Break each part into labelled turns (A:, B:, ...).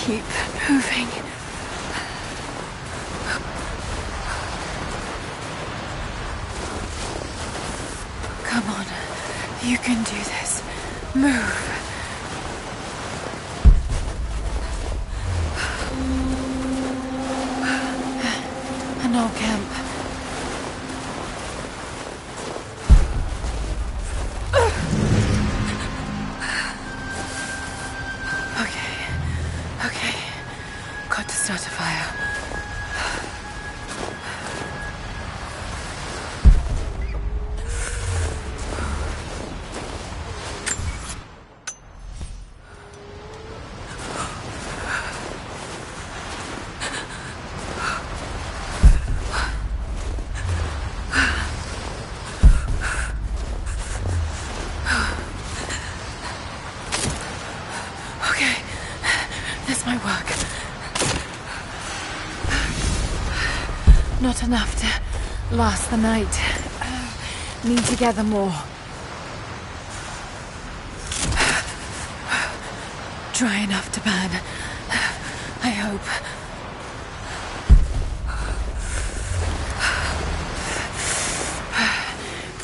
A: Keep moving. Come on, you can do this. Move. An old camp. Okay. Got to start a fire. This might work. Not enough to last the night. Need to gather more. Dry enough to burn. I hope.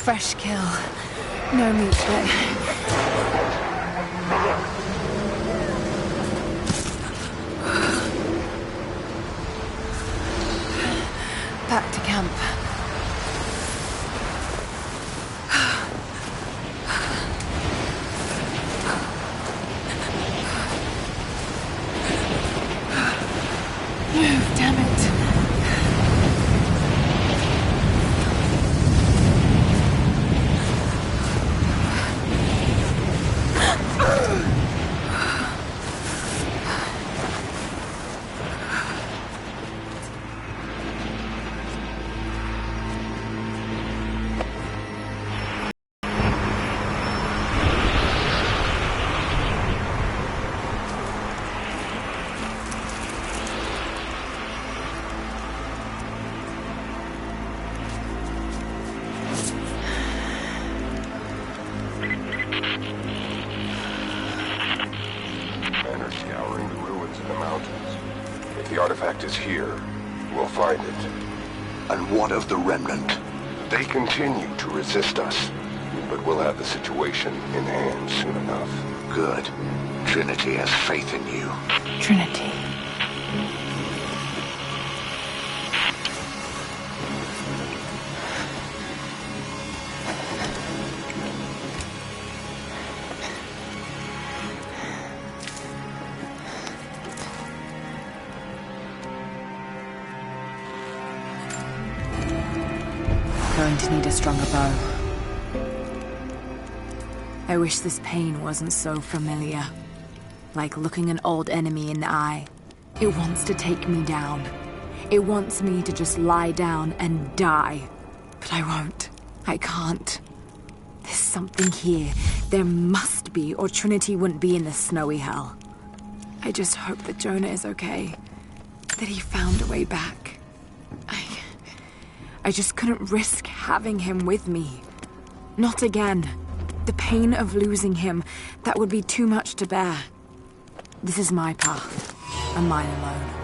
A: Fresh kill. No meat split. Back to camp. Damn it.
B: Scouring the ruins in the mountains. If the artifact is here, we'll find it.
C: And what of the remnant?
B: They continue to resist us, but we'll have the situation in hand soon enough.
C: Good. Trinity has faith in you.
A: Trinity. Going to need a stronger bow. I wish this pain wasn't so familiar. Like looking an old enemy in the eye. It wants to take me down. It wants me to just lie down and die. But I won't. I can't. There's something here. There must be, or Trinity wouldn't be in this snowy hell. I just hope that Jonah is okay. That he found a way back. I just couldn't risk having him with me. Not again. The pain of losing him, that would be too much to bear. This is my path, and mine alone.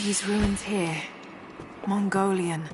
A: These ruins here. Mongolian.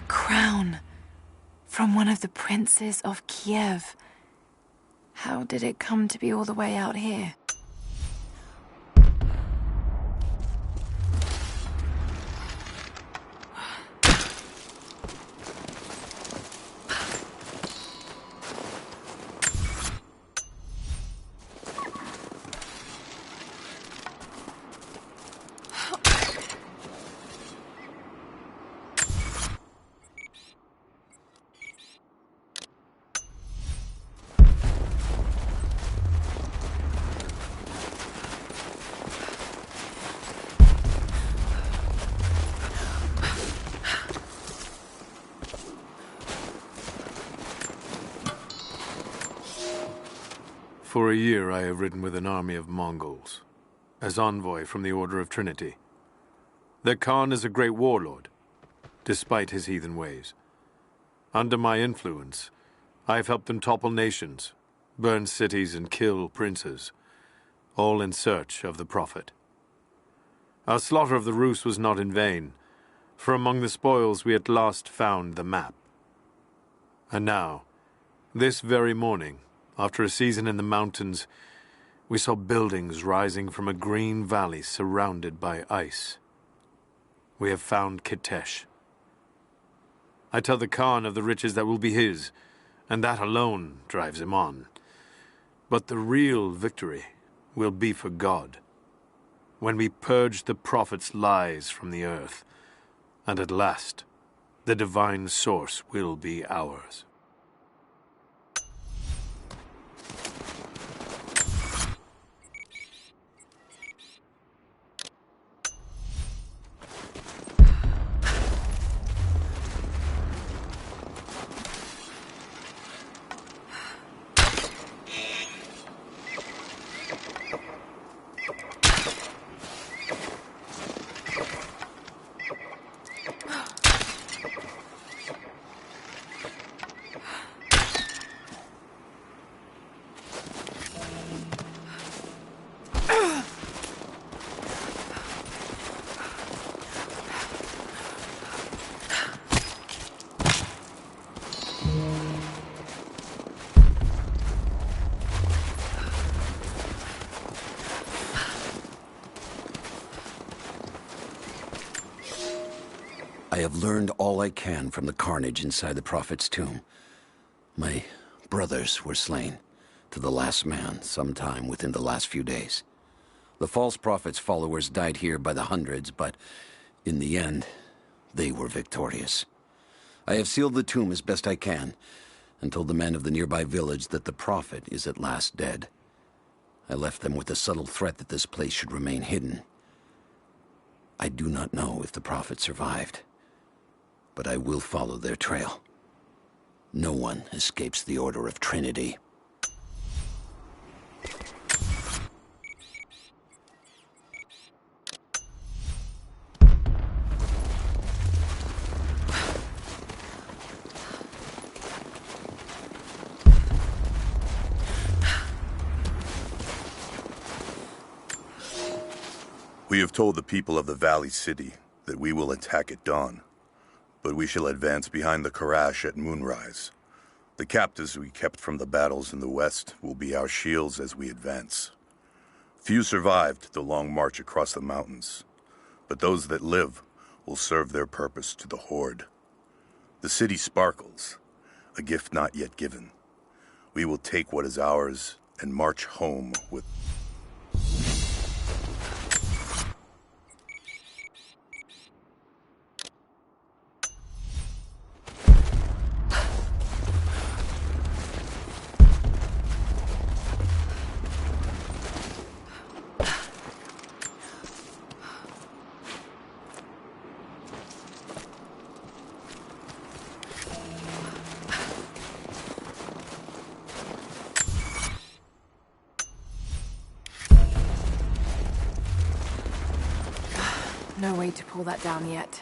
A: Crown from one of the princes of Kiev. How did it come to be all the way out here?
D: For a year I have ridden with an army of Mongols, as envoy from the Order of Trinity. Their Khan is a great warlord, despite his heathen ways. Under my influence, I have helped them topple nations, burn cities and kill princes, all in search of the Prophet. Our slaughter of the Rus was not in vain, for among the spoils we at last found the map. And now, this very morning, after a season in the mountains, we saw buildings rising from a green valley surrounded by ice. We have found Kitesh. I tell the Khan of the riches that will be his, and that alone drives him on. But the real victory will be for God, when we purge the Prophet's lies from the earth, and at last, the divine source will be ours.
C: I have learned all I can from the carnage inside the Prophet's tomb. My brothers were slain, to the last man, sometime within the last few days. The false Prophet's followers died here by the hundreds, but in the end, they were victorious. I have sealed the tomb as best I can, and told the men of the nearby village that the Prophet is at last dead. I left them with the subtle threat that this place should remain hidden. I do not know if the Prophet survived, but I will follow their trail. No one escapes the Order of Trinity.
E: We have told the people of the Valley City that we will attack at dawn, but we shall advance behind the Karash at moonrise. The captives we kept from the battles in the west will be our shields as we advance. Few survived the long march across the mountains, but those that live will serve their purpose to the Horde. The city sparkles, a gift not yet given. We will take what is ours and march home with...
A: No way to pull that down yet.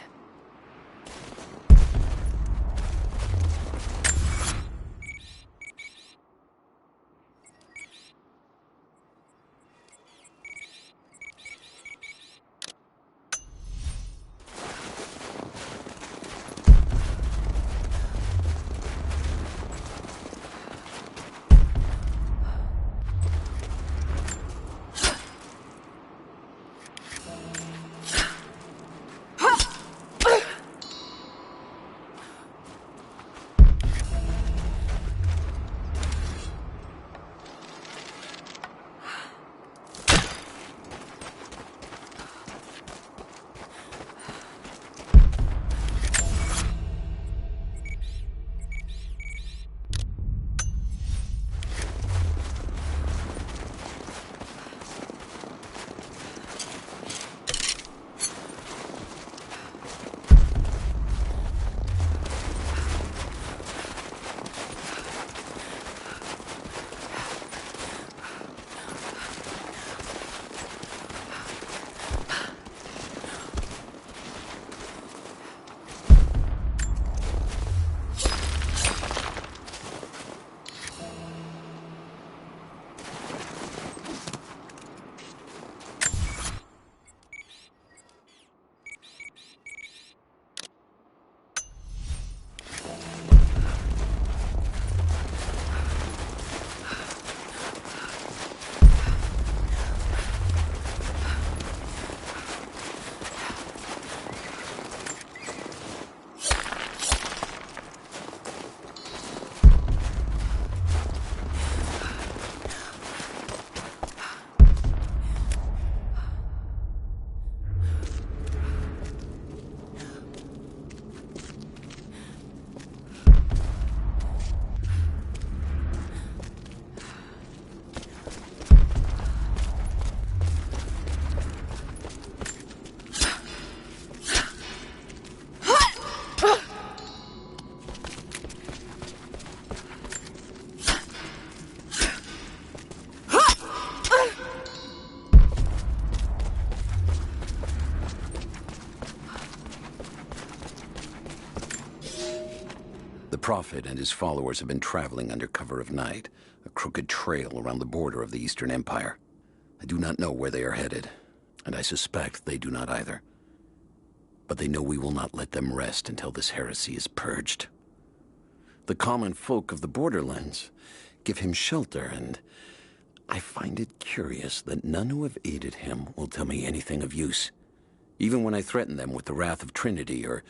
C: The Prophet and his followers have been traveling under cover of night, a crooked trail around the border of the Eastern Empire. I do not know where they are headed, and I suspect they do not either. But they know we will not let them rest until this heresy is purged. The common folk of the borderlands give him shelter, and I find it curious that none who have aided him will tell me anything of use. Even when I threaten them with the wrath of Trinity or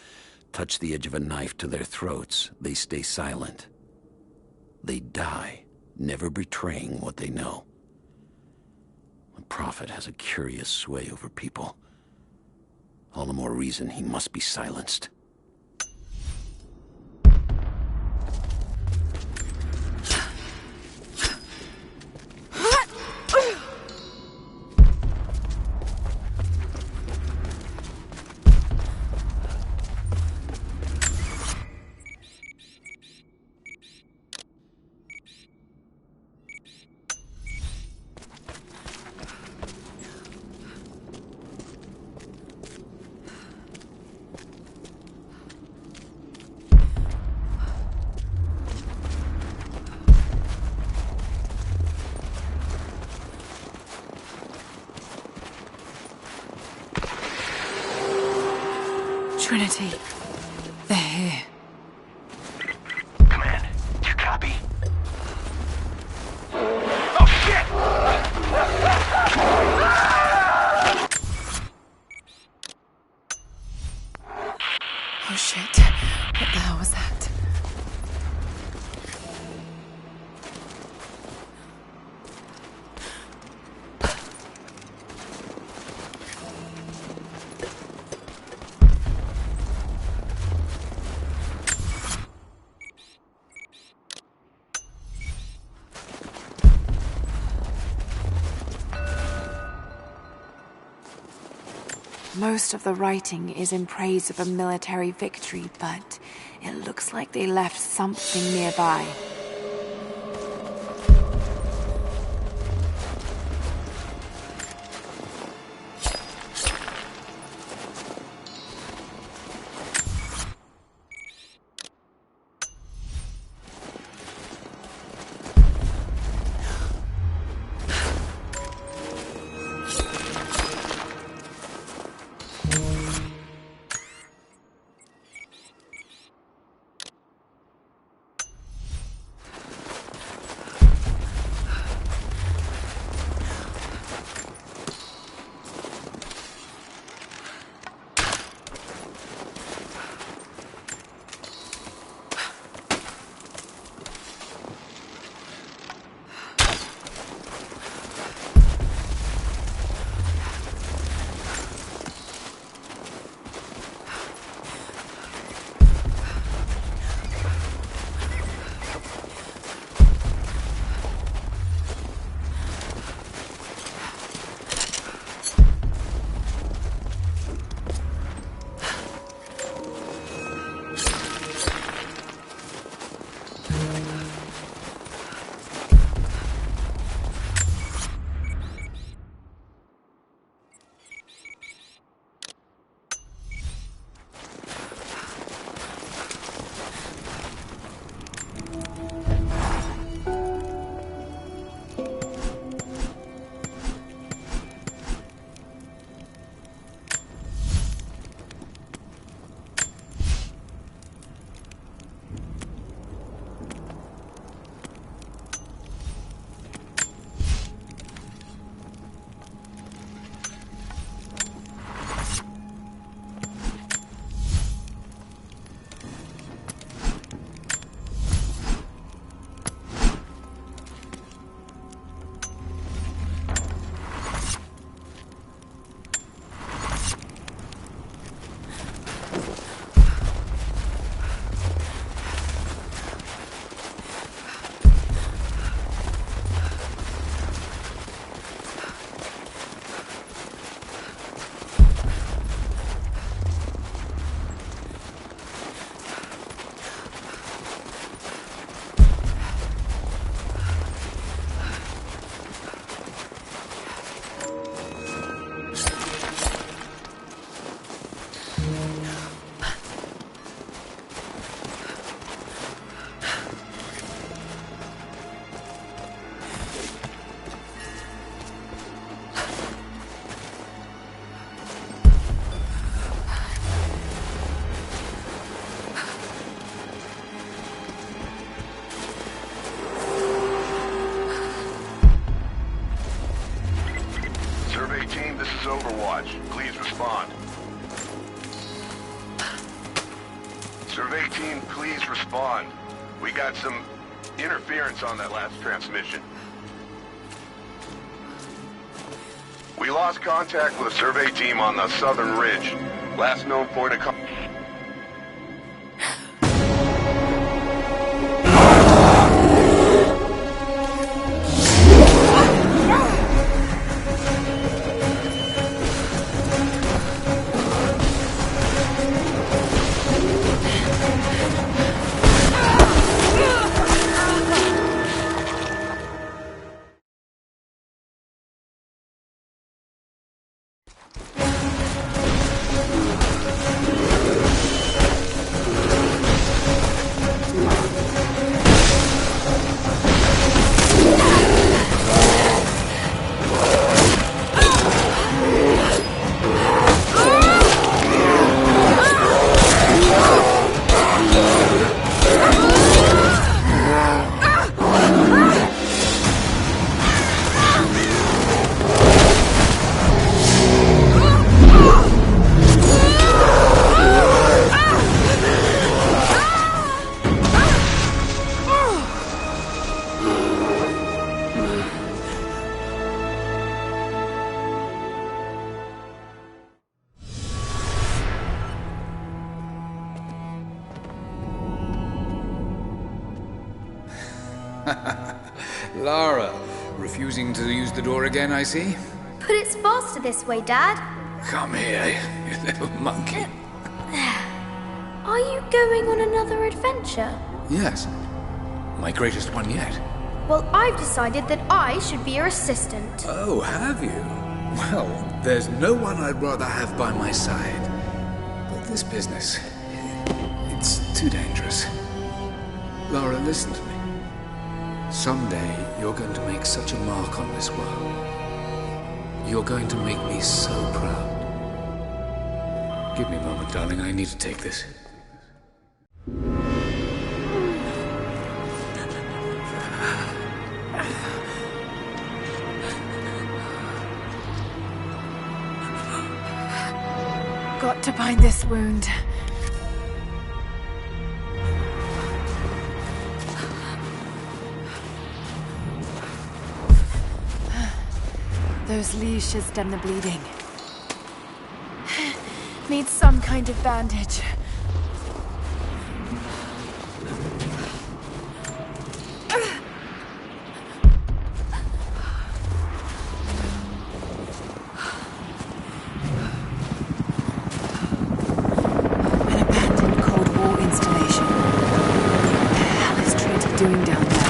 C: touch the edge of a knife to their throats, they stay silent. They die, never betraying what they know. The Prophet has a curious sway over people. All the more reason he must be silenced.
A: Trinity. They're here.
F: Command, do you copy? Oh, shit!
A: Oh shit. What the hell was that? Most of the writing is in praise of a military victory, but it looks like they left something nearby.
B: Survey team, please respond. We got some interference on that last transmission. We lost contact with a survey team on the southern ridge. Last known point of contact.
G: Lara, refusing to use the door again, I see?
H: But it's faster this way, Dad.
G: Come here, you little monkey.
H: Are you going on another adventure?
G: Yes, my greatest one yet.
H: Well, I've decided that I should be your assistant.
G: Oh, have you? Well, there's no one I'd rather have by my side. But this business, it's too dangerous. Lara, listen to me. Someday, you're going to make such a mark on this world. You're going to make me so proud. Give me a moment, darling. I need to take this.
A: Got to bind this wound. Those leaves should stem the bleeding. Need some kind of bandage. An abandoned Cold War installation. What the hell is Trinity doing down there?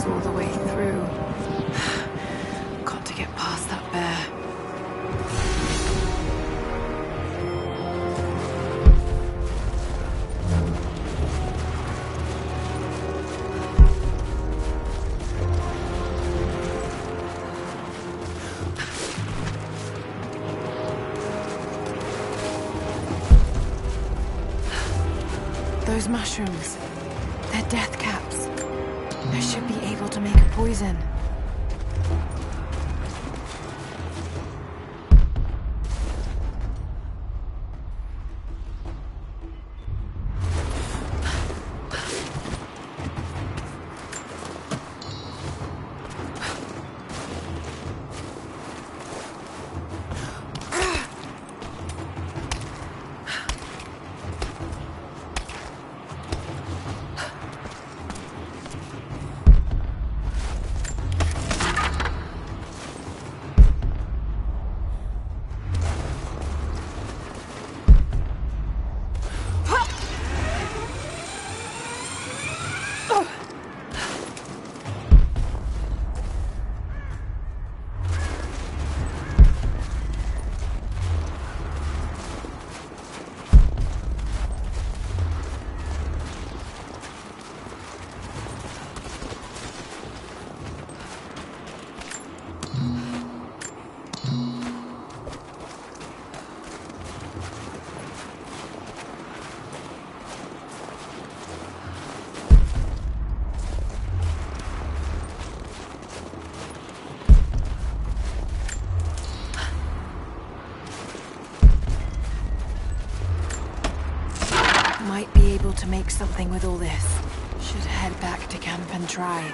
A: All the way through. Got to get past that bear. Those mushrooms, they're death caps. They should be able to make a poison. able to make something with all this. Should head back to camp and try.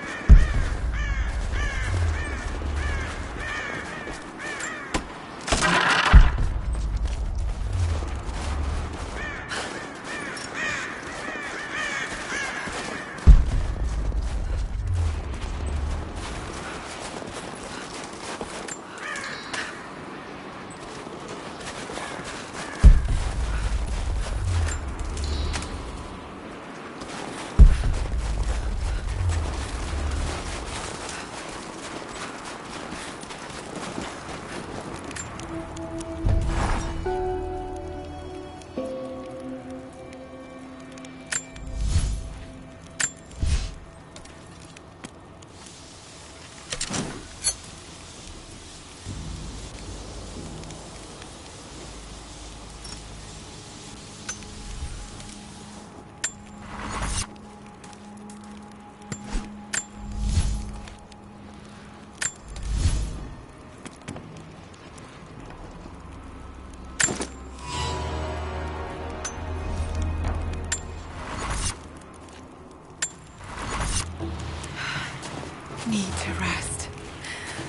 A: Need to rest.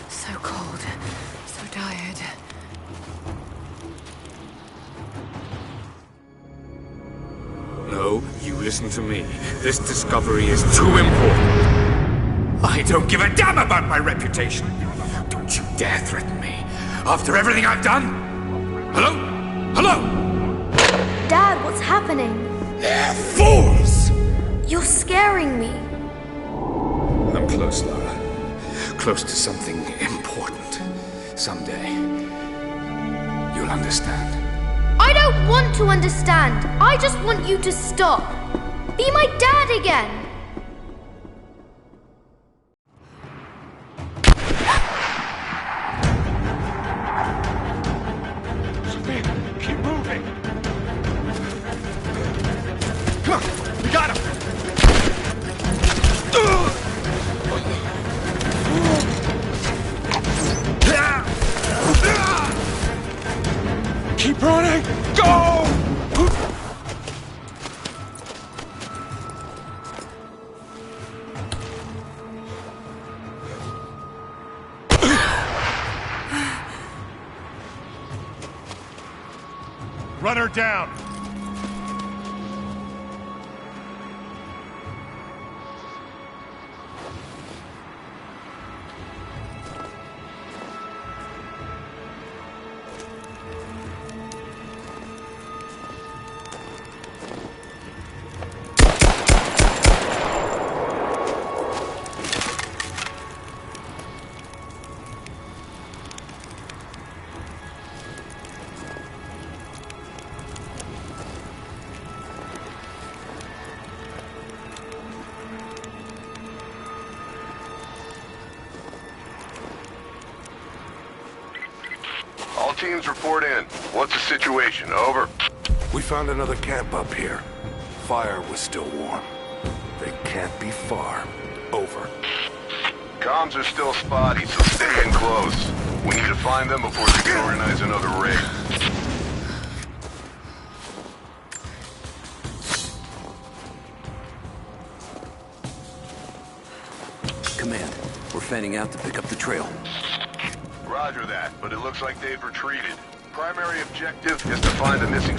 A: So cold, so tired.
G: No, you listen to me. This discovery is too important. I don't give a damn about my reputation. Don't you dare threaten me. After everything I've done? Hello? Hello?
H: Dad, what's happening?
G: They're fools!
H: You're scaring me.
G: I'm close, Lara. Close to something important. Someday, you'll understand.
H: I don't want to understand. I just want you to stop. Be my dad again.
F: Keep moving. Come on, we got him. Keep running! Go! Run her down!
B: All teams report in. What's the situation? Over.
I: We found another camp up here. Fire was still warm. They can't be far. Over.
B: Comms are still spotty, so stay in close. We need to find them before they can organize another raid.
C: Command, we're fanning out to pick up the trail.
B: Roger that, but it looks like they've retreated. Primary objective is to find the missing...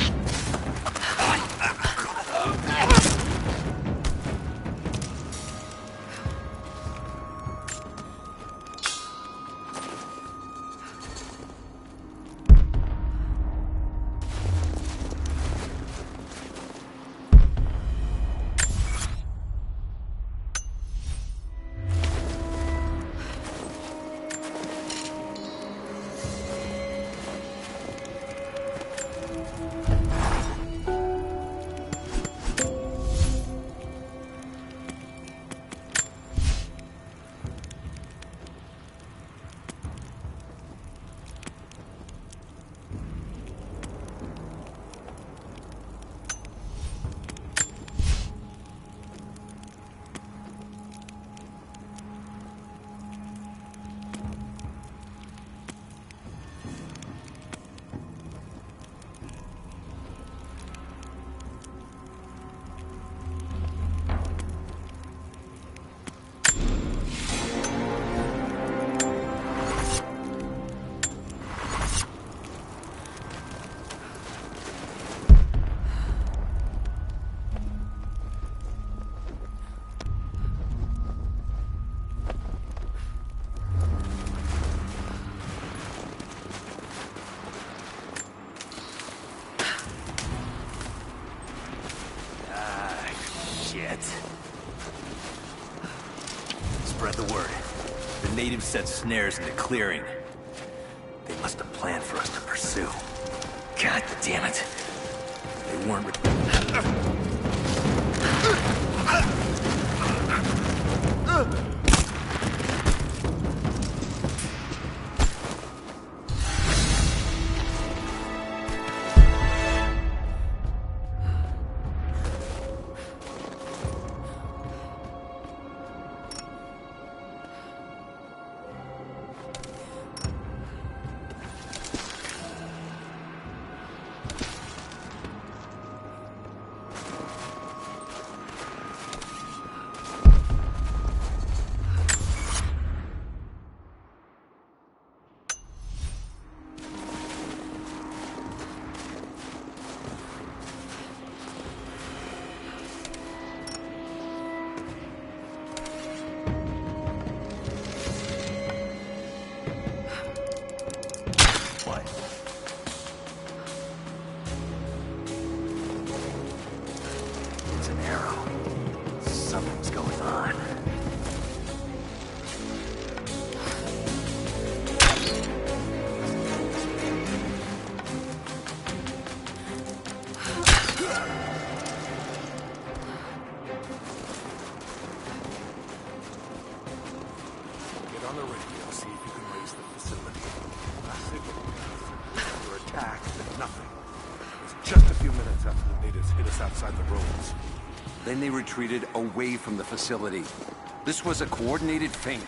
J: the word. The natives set snares in the clearing. They must have planned for us to pursue. God damn it. They weren't...
C: Then they retreated away from the facility. This was a coordinated feint.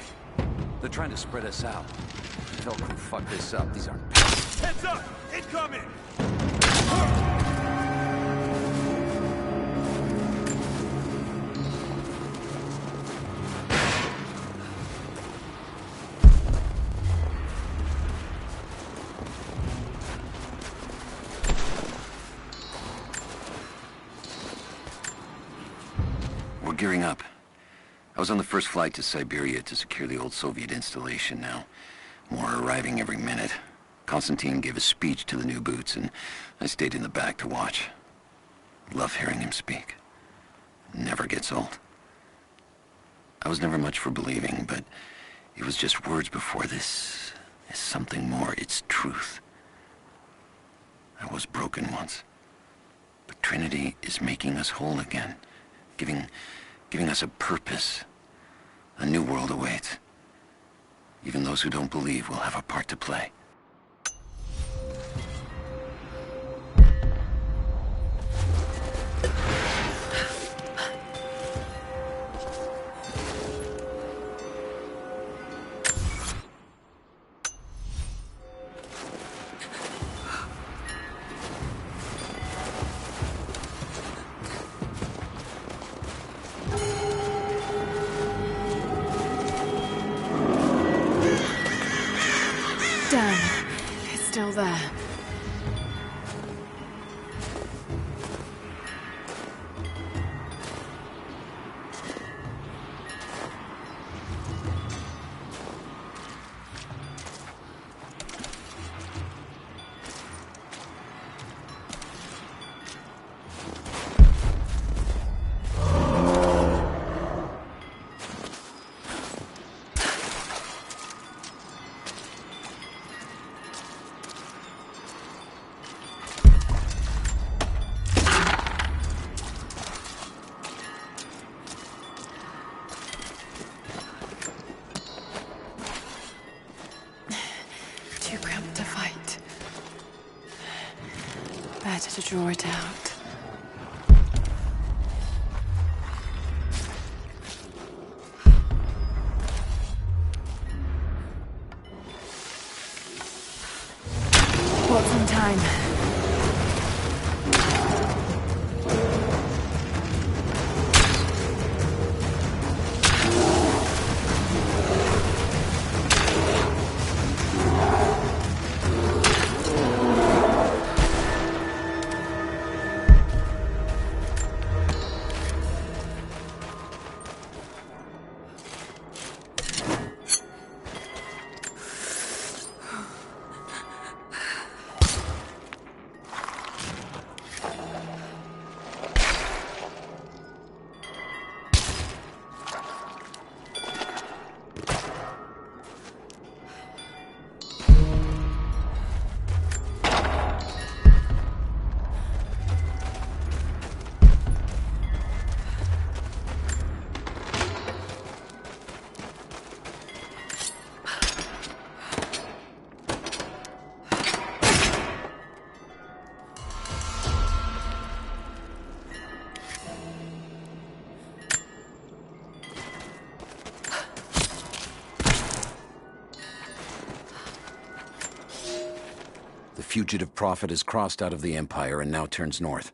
C: They're trying to spread us out. Tell crew, fuck this up. These aren't...
F: Heads up! Incoming!
C: Gearing up. I was on the first flight to Siberia to secure the old Soviet installation now. More arriving every minute. Konstantin gave a speech to the new boots, and I stayed in the back to watch. Love hearing him speak. Never gets old. I was never much for believing, but it was just words before this. Is something more. It's truth. I was broken once. But Trinity is making us whole again. Giving us a purpose. A new world awaits. Even those who don't believe will have a part to play.
A: Damn, it's still there. Better to draw it out. What's in time?
C: fugitive prophet has crossed out of the Empire and now turns north.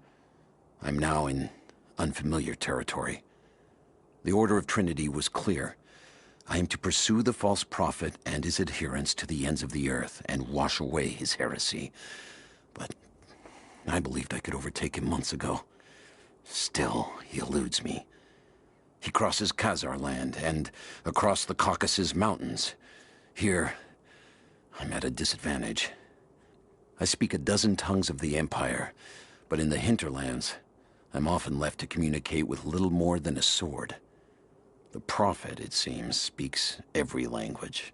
C: I'm now in unfamiliar territory. The Order of Trinity was clear. I am to pursue the false prophet and his adherents to the ends of the earth and wash away his heresy. But I believed I could overtake him months ago. Still, he eludes me. He crosses Khazar land and across the Caucasus Mountains. Here, I'm at a disadvantage. I speak a dozen tongues of the Empire, but in the hinterlands, I'm often left to communicate with little more than a sword. The prophet, it seems, speaks every language,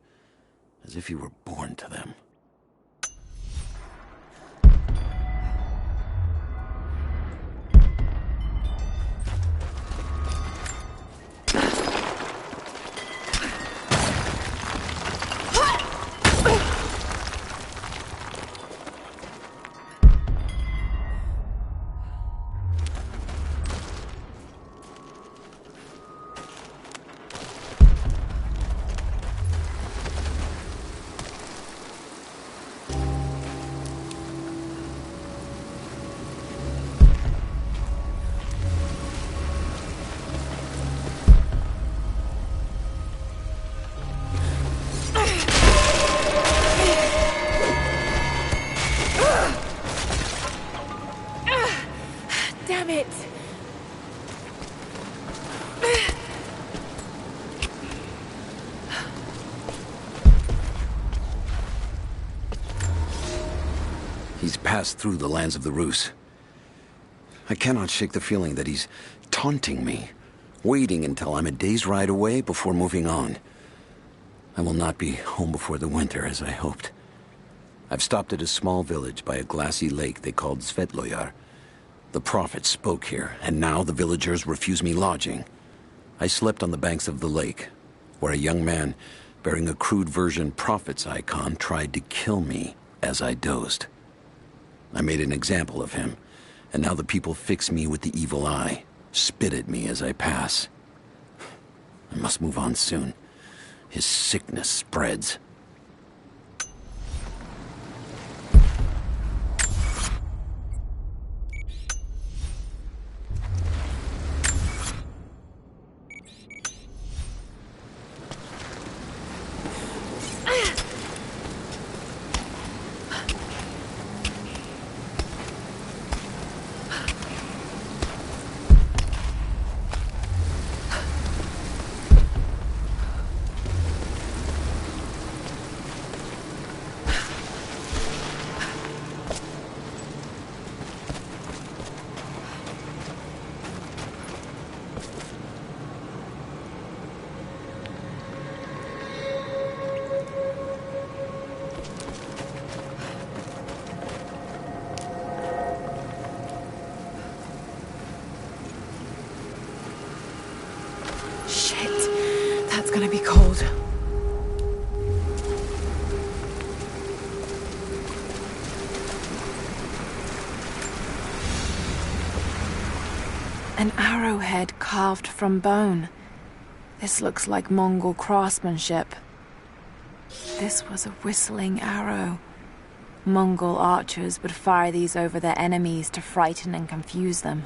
C: as if he were born to them.
A: Damn it!
C: He's passed through the lands of the Rus. I cannot shake the feeling that he's taunting me, waiting until I'm a day's ride away before moving on. I will not be home before the winter, as I hoped. I've stopped at a small village by a glassy lake they called Svetloyar. The prophet spoke here, and now the villagers refuse me lodging. I slept on the banks of the lake, where a young man bearing a crude version prophet's icon tried to kill me as I dozed. I made an example of him, and now the people fix me with the evil eye, spit at me as I pass. I must move on soon. His sickness spreads.
A: That's gonna be cold. An arrowhead carved from bone. This looks like Mongol craftsmanship. This was a whistling arrow. Mongol archers would fire these over their enemies to frighten and confuse them.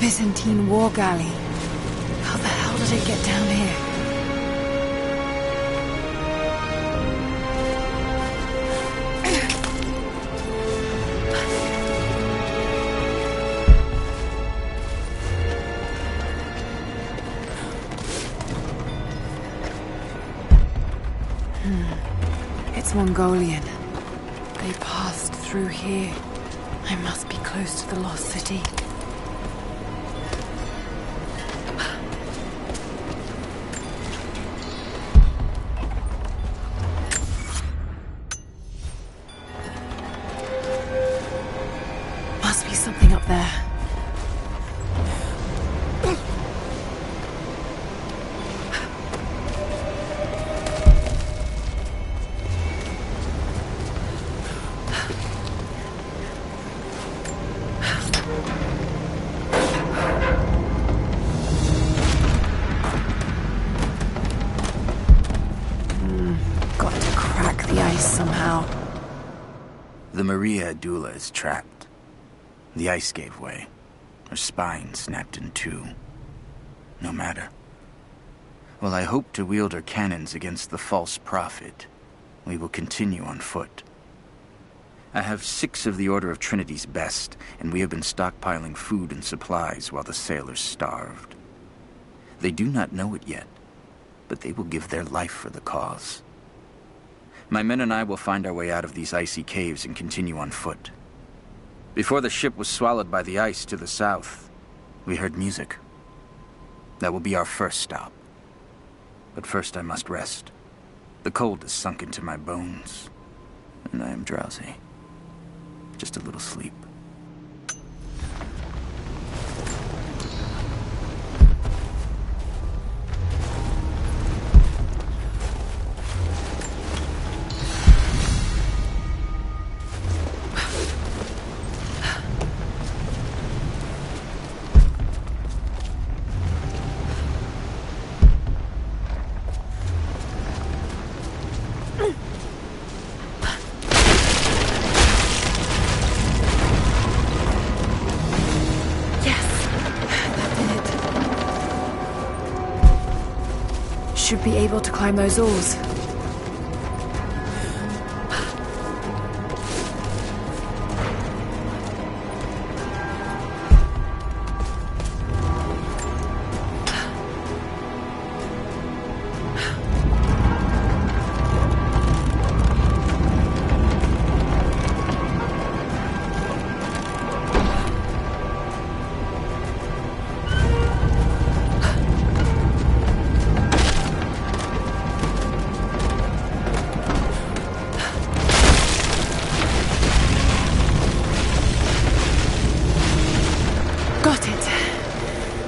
A: Byzantine war galley. How the hell did it get down here? It's Mongolian. They passed through here. I must be close to the lost city. Must be something up there. Got to crack the ice somehow.
K: The Maria Adula is trapped. The ice gave way. Her spine snapped in two. No matter. While I hope to wield her cannons against the false prophet, we will continue on foot. I have 6 of the Order of Trinity's best, and we have been stockpiling food and supplies while the sailors starved. They do not know it yet, but they will give their life for the cause. My men and I will find our way out of these icy caves and continue on foot. Before the ship was swallowed by the ice to the south, we heard music. That will be our first stop. But first I must rest. The cold has sunk into my bones, and I am drowsy. Just a little sleep.
A: Should be able to climb those oars.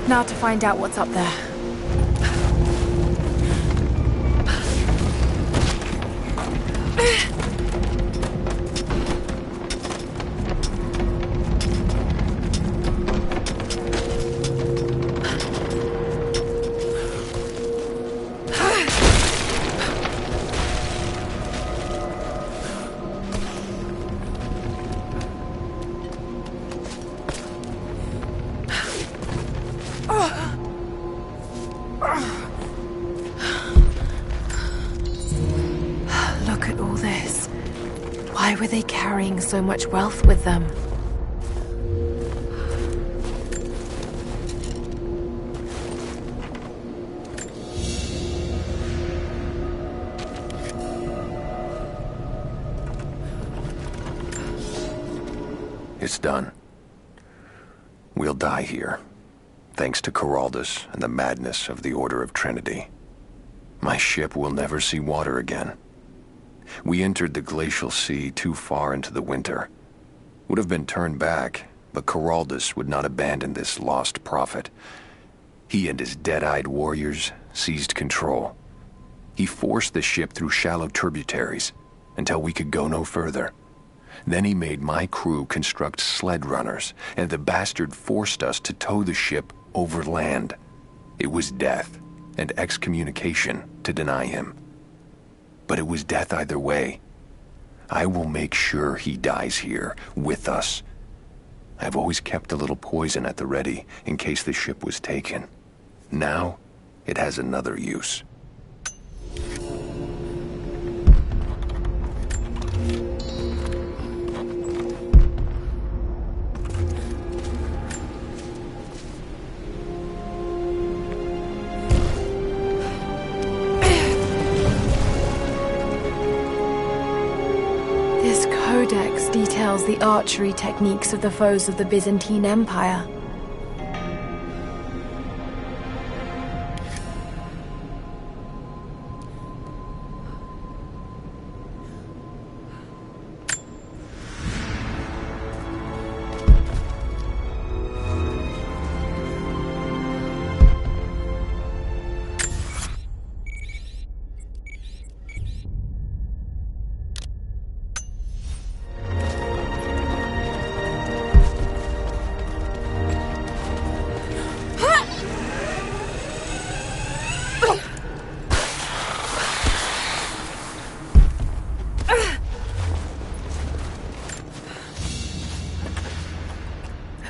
A: Now to find out what's up there. Look at all this. Why were they carrying so much wealth with them?
B: It's done. We'll die here, thanks to Coraldus and the madness of the Order of Trinity. My ship will never see water again. We entered the glacial sea too far into the winter. Would have been turned back, but Coraldus would not abandon this lost prophet. He and his dead-eyed warriors seized control. He forced the ship through shallow tributaries until we could go no further. Then he made my crew construct sled runners, and the bastard forced us to tow the ship over land. It was death and excommunication to deny him. But it was death either way. I will make sure he dies here with us. I've always kept a little poison at the ready in case the ship was taken. Now, it has another use.
A: This codex details the archery techniques of the foes of the Byzantine Empire.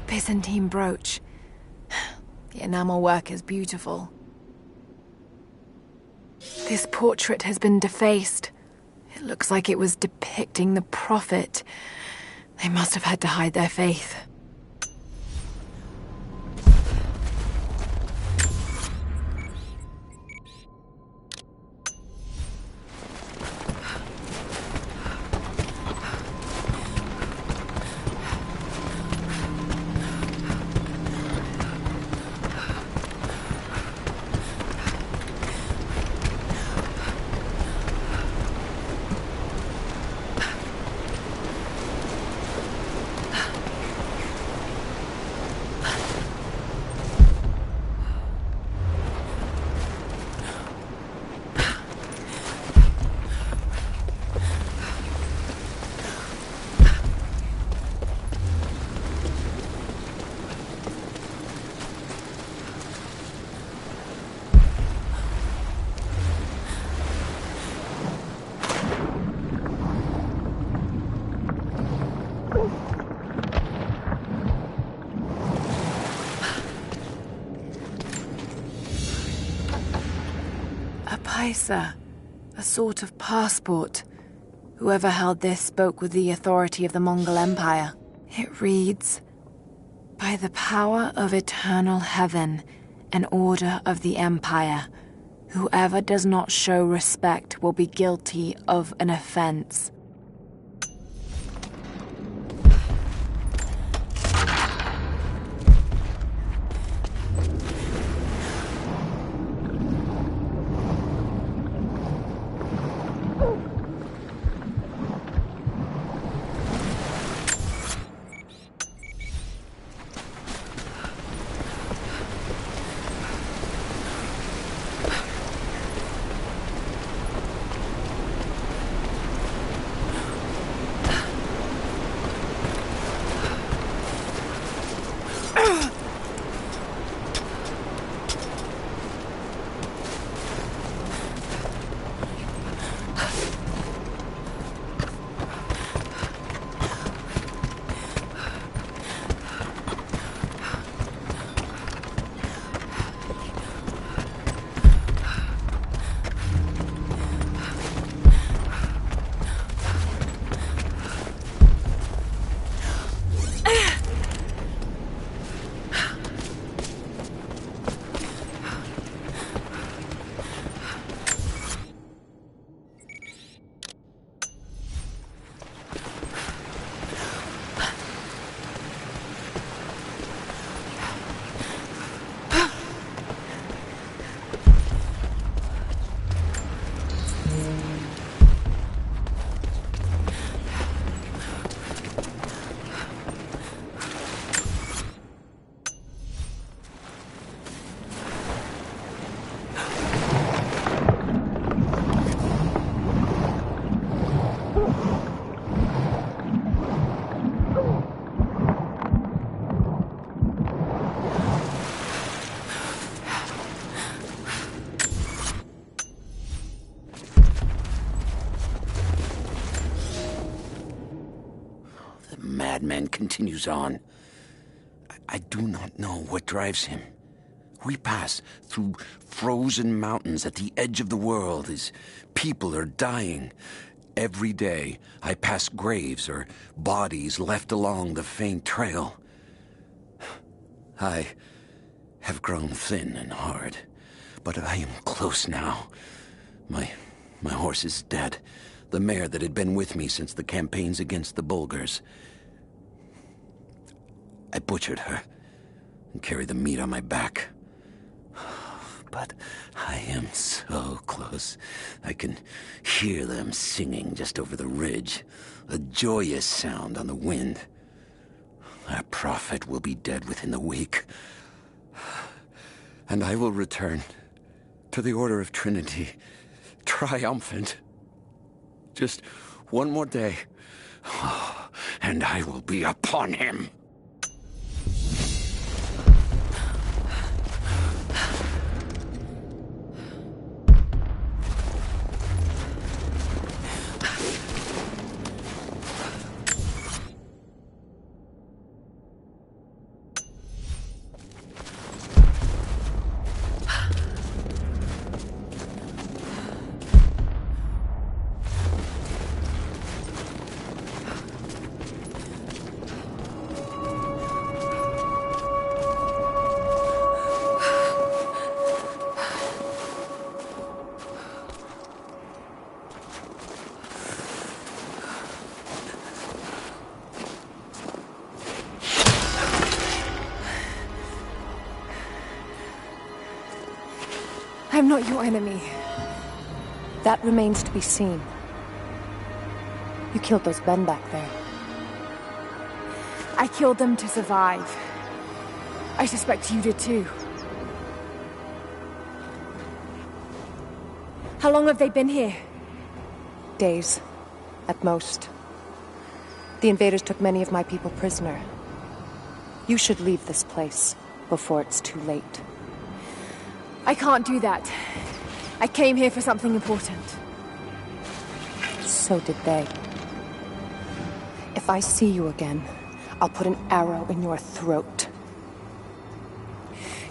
A: Byzantine brooch. The enamel work is beautiful. This portrait has been defaced. It looks like it was depicting the Prophet. They must have had to hide their faith. Paisa, a sort of passport. Whoever held this spoke with the authority of the Mongol Empire. It reads, "By the power of eternal heaven and order of the Empire, whoever does not show respect will be guilty of an offense."
C: Madman continues on. I do not know what drives him. We pass through frozen mountains at the edge of the world as people are dying. Every day, I pass graves or bodies left along the faint trail. I have grown thin and hard, but I am close now. My horse is dead. The mare that had been with me since the campaigns against the Bulgars. I butchered her and carried the meat on my back. But I am so close. I can hear them singing just over the ridge, a joyous sound on the wind. Our prophet will be dead within the week. And I will return to the Order of Trinity, triumphant. Just one more day, and I will be upon him.
L: I'm not your enemy.
M: That remains to be seen. You killed those men back there.
L: I killed them to survive. I suspect you did too. How long have they been here?
M: Days, at most. The invaders took many of my people prisoner. You should leave this place before it's too late.
L: I can't do that. I came here for something important.
M: So did they. If I see you again, I'll put an arrow in your throat.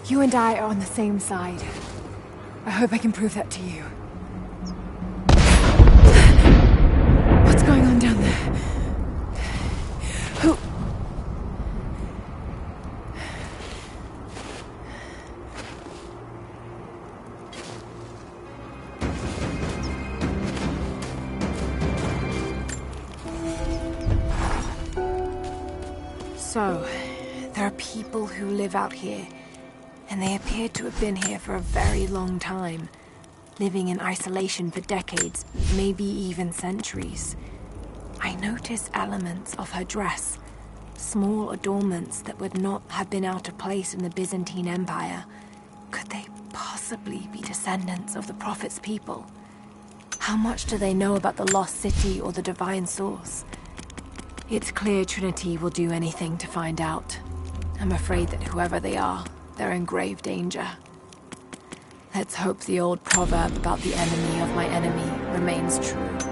L: You and I are on the same side. I hope I can prove that to you. What's going on down there? Who... So, there are people who live out here, and they appear to have been here for a very long time, living in isolation for decades, maybe even centuries. I notice elements of her dress, small adornments that would not have been out of place in the Byzantine Empire. Could they possibly be descendants of the Prophet's people? How much do they know about the lost city or the divine source? It's clear Trinity will do anything to find out. I'm afraid that whoever they are, they're in grave danger. Let's hope the old proverb about the enemy of my enemy remains true.